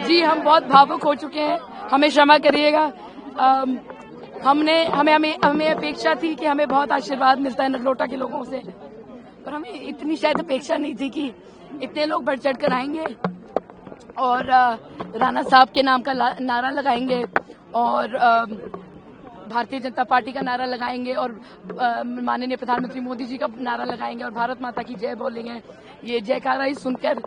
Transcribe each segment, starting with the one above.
जी हम बहुत भावुक हो चुके हैं, हमें क्षमा करिएगा। हमें अपेक्षा थी कि हमें बहुत आशीर्वाद मिलता है नगरोटा के लोगों से, पर हमें इतनी शायद अपेक्षा नहीं थी कि इतने लोग बढ़ चढ़ कर आएंगे और राणा साहब के नाम का नारा लगाएंगे और भारतीय जनता पार्टी का नारा लगाएंगे और माननीय प्रधानमंत्री मोदी जी का नारा लगाएंगे और भारत माता की जय बोलेंगे। ये जयकारा ही सुनकर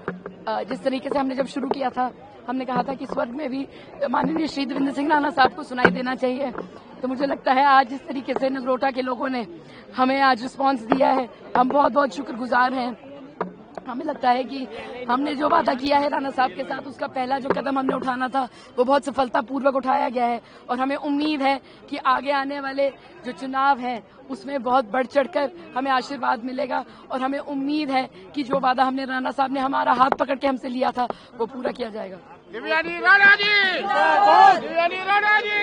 जिस तरीके से हमने जब शुरू किया था, हमने कहा था कि स्वर्ग में भी माननीय श्री देवेंद्र सिंह राणा साहब को सुनाई देना चाहिए। तो मुझे लगता है आज जिस तरीके से नगरोटा के लोगों ने हमें आज रिस्पांस दिया है, हम बहुत बहुत शुक्रगुजार हैं। हमें लगता है कि हमने जो वादा किया है राणा साहब के साथ, उसका पहला जो कदम हमने उठाना था वो बहुत सफलतापूर्वक उठाया गया है और हमें उम्मीद है कि आगे आने वाले जो चुनाव हैं उसमें बहुत बढ़ चढ़कर हमें आशीर्वाद मिलेगा और हमें उम्मीद है कि जो वादा हमने राणा साहब ने हमारा हाथ पकड़ के हमसे लिया था वो पूरा किया जाएगा। देवयानी राणा जी, देवयानी राणा जी,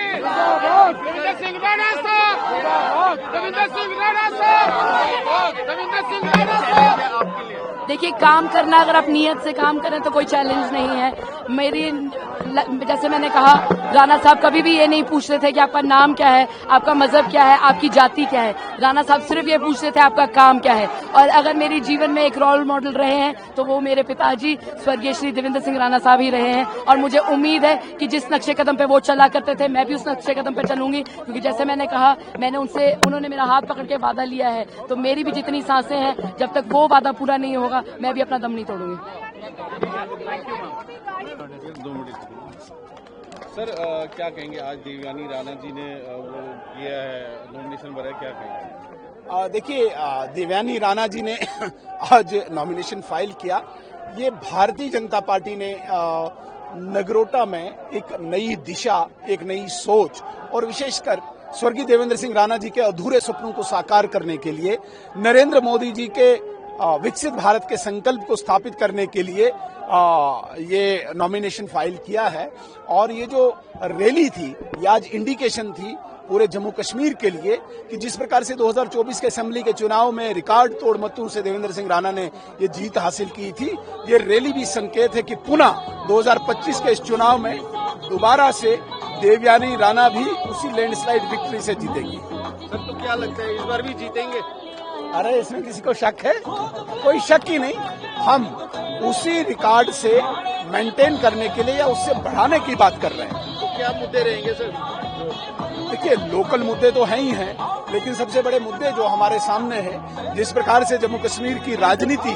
देवेंद्र सिंह राणा साहब, देवेंद्र सिंह राणा साहब, देवेंद्र सिंह राणा साहब। देखिए, काम करना, अगर आप नियत से काम करें तो कोई चैलेंज नहीं है। जैसे मैंने कहा, राणा साहब कभी भी ये नहीं पूछते थे कि आपका नाम क्या है, आपका मजहब क्या है, आपकी जाति क्या है। राणा साहब सिर्फ ये पूछते थे आपका काम क्या है। और अगर मेरे जीवन में एक रोल मॉडल रहे हैं तो वो मेरे पिताजी स्वर्गीय श्री देवेंद्र सिंह राणा साहब ही रहे हैं। और मुझे उम्मीद है कि जिस नक्शे कदम पे वो चला करते थे, मैं भी उस नक्शे कदम पे चलूंगी, क्योंकि जैसे मैंने कहा, उन्होंने मेरा हाथ पकड़ के वादा लिया है। तो मेरी भी जितनी सांसें हैं, जब तक वो वादा पूरा नहीं होगा मैं भी अपना दम नहीं तोड़ूंगी। सर, क्या कहेंगे, आज देवयानी राणा जी ने वो किया है, नॉमिनेशन भरा है, क्या कहेंगे? देखिए, देवयानी राणा जी ने आज नॉमिनेशन फाइल किया। ये भारतीय जनता पार्टी ने नगरोटा में एक नई दिशा, एक नई सोच और विशेषकर स्वर्गीय देवेंद्र सिंह राणा जी के अधूरे सपनों को साकार करने के लिए, नरेंद्र मोदी जी के विकसित भारत के संकल्प को स्थापित करने के लिए ये नॉमिनेशन फाइल किया है। और ये जो रैली थी, ये आज इंडिकेशन थी पूरे जम्मू कश्मीर के लिए कि जिस प्रकार से 2024 के असेंबली के चुनाव में रिकॉर्ड तोड़ मतों से देवेंद्र सिंह राणा ने ये जीत हासिल की थी, ये रैली भी संकेत है कि पुनः 2025 के इस चुनाव में दोबारा से देवयानी राणा भी उसी लैंडस्लाइड विक्ट्री से जीतेगी। सर, तो क्या लगता है इस बार भी जीतेंगे? अरे, इसमें किसी को शक है? कोई शक ही नहीं। हम उसी रिकॉर्ड से मेंटेन करने के लिए या उससे बढ़ाने की बात कर रहे हैं। तो क्या मुद्दे रहेंगे सर? देखिए, लोकल मुद्दे तो हैं ही हैं, लेकिन सबसे बड़े मुद्दे जो हमारे सामने हैं, जिस प्रकार से जम्मू कश्मीर की राजनीति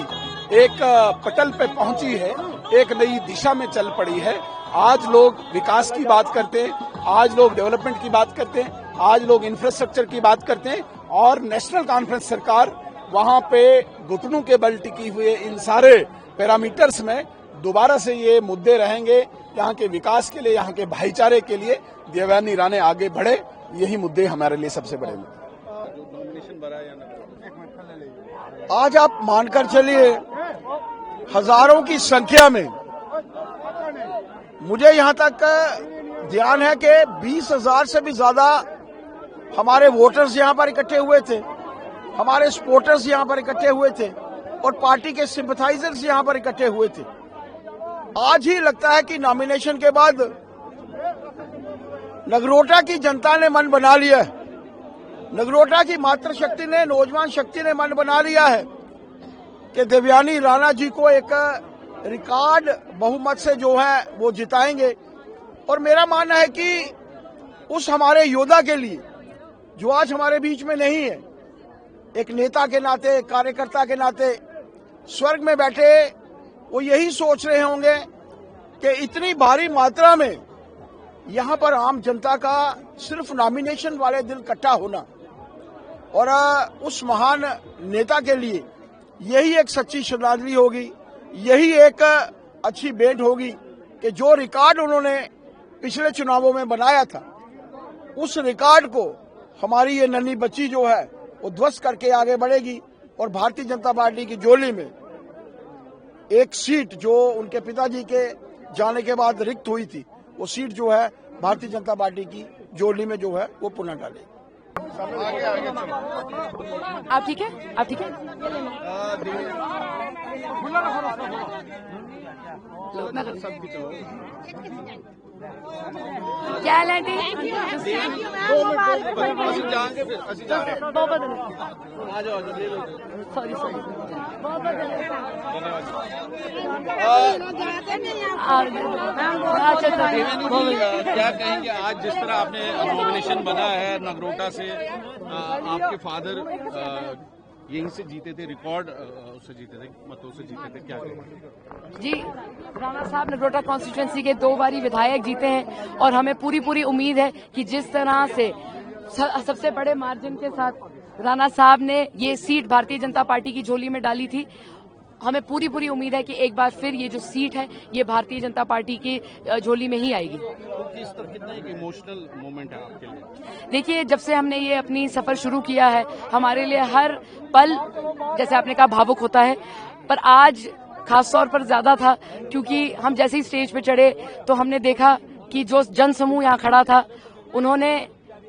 एक पटल पे पहुंची है, एक नई दिशा में चल पड़ी है। आज लोग विकास की बात करते हैं, आज लोग डेवलपमेंट की बात करते हैं, आज लोग इंफ्रास्ट्रक्चर की बात करते हैं और नेशनल कॉन्फ्रेंस सरकार वहां पे घुटनों के बल टिकी हुए इन सारे पैरामीटर्स में दोबारा से ये मुद्दे रहेंगे। यहाँ के विकास के लिए, यहाँ के भाईचारे के लिए देवयानी राणा आगे बढ़े, यही मुद्दे हमारे लिए सबसे बड़े मुद्दे। आज आप मानकर चलिए, हजारों की संख्या में, मुझे यहाँ तक ध्यान है कि 20,000 से भी ज्यादा हमारे वोटर्स यहाँ पर इकट्ठे हुए थे, हमारे सपोर्टर्स यहाँ पर इकट्ठे हुए थे और पार्टी के सिंपथाइजर्स यहाँ पर इकट्ठे हुए थे। आज ही लगता है कि नॉमिनेशन के बाद नगरोटा की जनता ने मन बना लिया है, नगरोटा की मातृशक्ति ने, नौजवान शक्ति ने मन बना लिया है कि देवयानी राणा जी को एक रिकॉर्ड बहुमत से जो है वो जिताएंगे। और मेरा मानना है कि उस हमारे योद्धा के लिए जो आज हमारे बीच में नहीं है, एक नेता के नाते, कार्यकर्ता के नाते स्वर्ग में बैठे वो यही सोच रहे होंगे कि इतनी भारी मात्रा में यहाँ पर आम जनता का सिर्फ नॉमिनेशन वाले दिन इकट्ठा होना और उस महान नेता के लिए यही एक सच्ची श्रद्धांजलि होगी, यही एक अच्छी भेंट होगी कि जो रिकॉर्ड उन्होंने पिछले चुनावों में बनाया था, उस रिकॉर्ड को हमारी ये नन्ही बच्ची जो है वो ध्वस्त करके आगे बढ़ेगी और भारतीय जनता पार्टी की झोली में एक सीट जो उनके पिताजी के जाने के बाद रिक्त हुई थी, वो सीट जो है भारतीय जनता पार्टी की झोली में जो है वो पुनः डालेगी। आप ठीक है? आप ठीक है? लो, मैं कर- क्या है लैंडी? ਅਸੀਂ ਜਾਾਂਗੇ ਫਿਰ ਅਸੀਂ ਜਾ ਰਹੇ ਹਾਂ बहुत बहुत धन्यवाद। ਆ ਜਾਓ ਲੈ ਲਓ सॉरी सॉरी बहुत बहुत धन्यवाद। अच्छा अच्छा क्या कहेंगे आज जिस तरह आपने नॉमिनेशन बना है नगरोटा से आपके फादर यहीं से जीते थे रिकॉर्ड उससे जीते थे मतों से जीते थे क्या कहेंगे जी, राणा साहब नगरोटा कॉन्स्टिट्यूएंसी के 2 बारी विधायक जीते हैं और हमें पूरी उम्मीद है कि जिस तरह से सबसे बड़े मार्जिन के साथ राणा साहब ने ये सीट भारतीय जनता पार्टी की झोली में डाली थी, हमें पूरी उम्मीद है कि एक बार फिर ये जो सीट है ये भारतीय जनता पार्टी की झोली में ही आएगी। तो किस तरह कितना एक इमोशनल मोमेंट है आपके लिए देखिए, जब से हमने ये अपनी सफर शुरू किया है हमारे लिए हर पल जैसे आपने कहा भावुक होता है, पर आज खास तौर पर ज्यादा था क्योंकि हम जैसे ही स्टेज पे चढ़े तो हमने देखा कि जो जन समूह यहाँ खड़ा था उन्होंने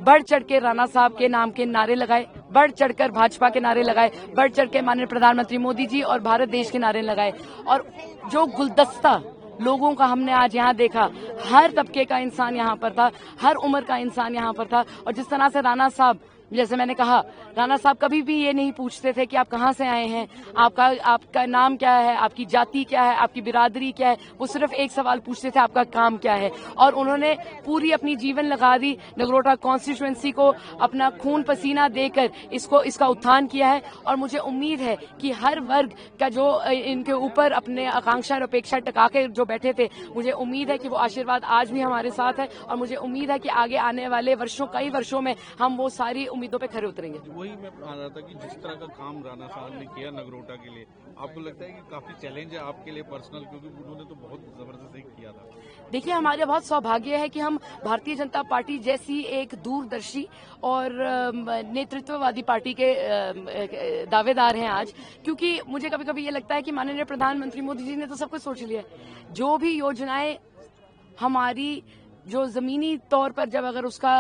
बढ़ चढ़ के राणा साहब के नाम के नारे लगाए, बढ़ चढ़कर भाजपा के नारे लगाए, बढ़ चढ़ के माननीय प्रधानमंत्री मोदी जी और भारत देश के नारे लगाए और जो गुलदस्ता लोगों का हमने आज यहाँ देखा, हर तबके का इंसान यहाँ पर था, हर उम्र का इंसान यहाँ पर था और जिस तरह से राणा साहब जैसे मैंने कहा राणा साहब कभी भी ये नहीं पूछते थे कि आप कहाँ से आए हैं, आपका नाम क्या है, आपकी जाति क्या है, आपकी बिरादरी क्या है, वो सिर्फ एक सवाल पूछते थे आपका काम क्या है। और उन्होंने पूरी अपनी जीवन लगा दी नगरोटा कॉन्स्टिट्यूएंसी को अपना खून पसीना देकर इसका उत्थान किया है और मुझे उम्मीद है कि हर वर्ग का जो इनके ऊपर अपने आकांक्षा और अपेक्षा टका के जो बैठे थे, मुझे उम्मीद है कि वो आशीर्वाद आज भी हमारे साथ है और मुझे उम्मीद है कि आगे आने वाले कई वर्षों में हम वो सारी उम्मीदों पे खरे उतरेंगे। वही मैं आ रहा था कि जिस तरह का काम राणा साहब ने किया नगरोटा के लिए, आपको लगता है कि काफी चैलेंज है आपके लिए पर्सनल, क्योंकि उन्होंने तो बहुत जबरदस्त किया था। देखिए, हमारे बहुत सौभाग्य है कि हम भारतीय जनता पार्टी जैसी एक दूरदर्शी और नेतृत्ववादी पार्टी के दावेदार हैं आज, क्योंकि मुझे कभी कभी ये लगता है कि माननीय प्रधानमंत्री मोदी जी ने तो सब कुछ सोच लिया है। जो भी योजनाएं हमारी जो जमीनी तौर पर जब अगर उसका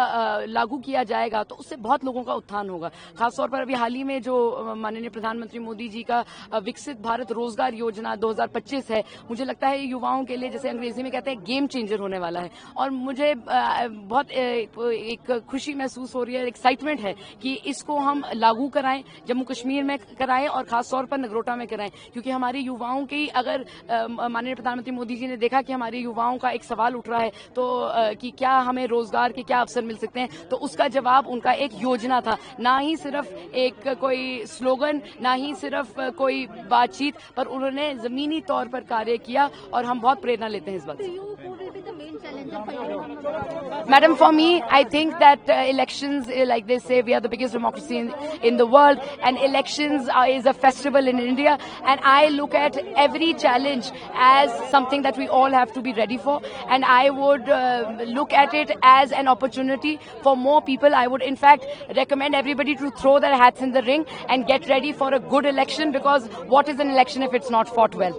लागू किया जाएगा तो उससे बहुत लोगों का उत्थान होगा। खासतौर पर अभी हाल ही में जो माननीय प्रधानमंत्री मोदी जी का विकसित भारत रोजगार योजना 2025 है, मुझे लगता है युवाओं के लिए, जैसे अंग्रेजी में कहते हैं, गेम चेंजर होने वाला है और मुझे बहुत एक खुशी महसूस हो रही है, एक्साइटमेंट है कि इसको हम लागू कराएं, जम्मू कश्मीर में कराएं और खासतौर पर नगरोटा में कराएं, क्योंकि हमारे युवाओं की अगर माननीय प्रधानमंत्री मोदी जी ने देखा कि हमारे युवाओं का एक सवाल उठ रहा है तो कि क्या हमें रोजगार के क्या अवसर मिल सकते हैं, तो उसका जवाब उनका एक योजना था, ना ही सिर्फ एक कोई स्लोगन, ना ही सिर्फ कोई बातचीत, पर उन्होंने जमीनी तौर पर कार्य किया और हम बहुत प्रेरणा लेते हैं इस बात से। Madam, for me, I think that elections, like they say, we are the biggest democracy in the world, and elections is a festival in India, and I look at every challenge as something that we all have to be ready for, and I would look at it as an opportunity for more people. I would, in fact, recommend everybody to throw their hats in the ring and get ready for a good election, because what is an election if it's not fought well?